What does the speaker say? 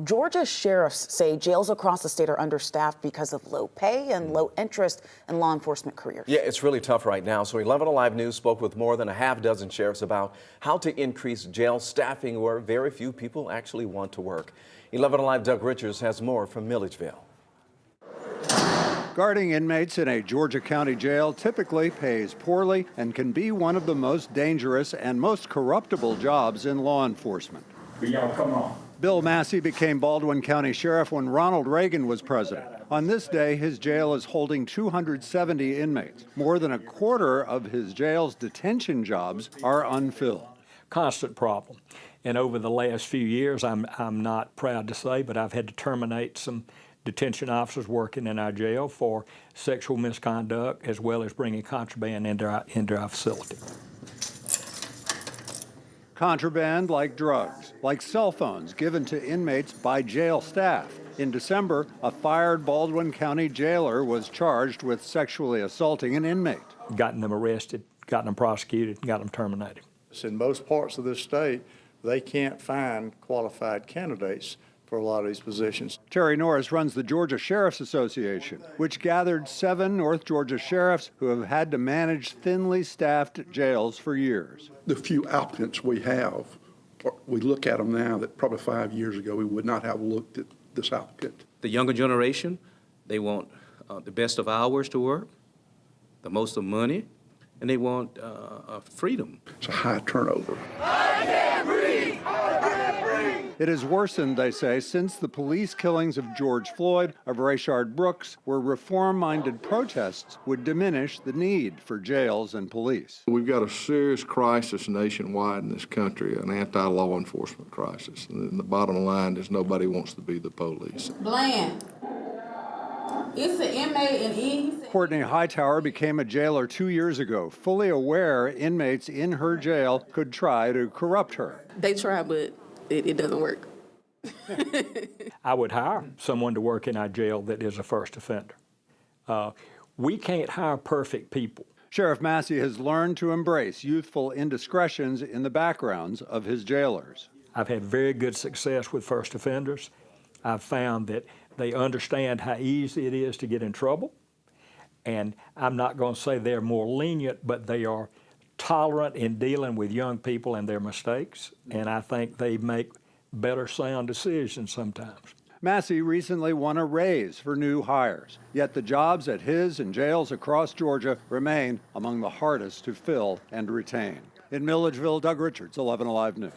Georgia sheriffs say jails across the state are understaffed because of low pay and low interest in law enforcement careers. Yeah, it's really tough right now. So 11 Alive News spoke with more than a half dozen sheriffs about how to increase jail staffing where very few people actually want to work. 11 Alive Doug Richards has more from Milledgeville. Guarding inmates in a Georgia County jail typically pays poorly and can be one of the most dangerous and most corruptible jobs in law enforcement. But y'all come on. Bill Massey became Baldwin County Sheriff when Ronald Reagan was president. On this day, his jail is holding 270 inmates. More than a quarter of his jail's detention jobs are unfilled. Constant problem. And over the last few years, I'm not proud to say, but I've had to terminate some detention officers working in our jail for sexual misconduct, as well as bringing contraband into our facility. Contraband like drugs, like cell phones given to inmates by jail staff. In December, a fired Baldwin County jailer was charged with sexually assaulting an inmate. Gotten them arrested, gotten them prosecuted, got them terminated. In most parts of this state, they can't find qualified candidates for a lot of these positions. Terry Norris runs the Georgia Sheriff's Association, which gathered 7 North Georgia sheriffs who have had to manage thinly staffed jails for years. The few applicants we have, we look at them now that probably 5 years ago we would not have looked at this applicant. The younger generation, they want the best of hours to work, the most of money, and they want freedom. It's a high turnover. I can't breathe! I can't breathe! It has worsened, they say, since the police killings of George Floyd, of Rayshard Brooks, where reform-minded protests would diminish the need for jails and police. We've got a serious crisis nationwide in this country, an anti-law enforcement crisis. And the bottom line is nobody wants to be the police. Bland. It's an inmate in ease. Courtney Hightower became a jailer 2 years ago, fully aware inmates in her jail could try to corrupt her. They try, but it doesn't work. I would hire someone to work in our jail that is a first offender. We can't hire perfect people. Sheriff Massey has learned to embrace youthful indiscretions in the backgrounds of his jailers. I've had very good success with first offenders. I've found that they understand how easy it is to get in trouble. And I'm not going to say they're more lenient, but they are tolerant in dealing with young people and their mistakes. And I think they make better sound decisions sometimes. Massey recently won a raise for new hires, yet the jobs at his and jails across Georgia remain among the hardest to fill and retain. In Milledgeville, Doug Richards, 11 Alive News.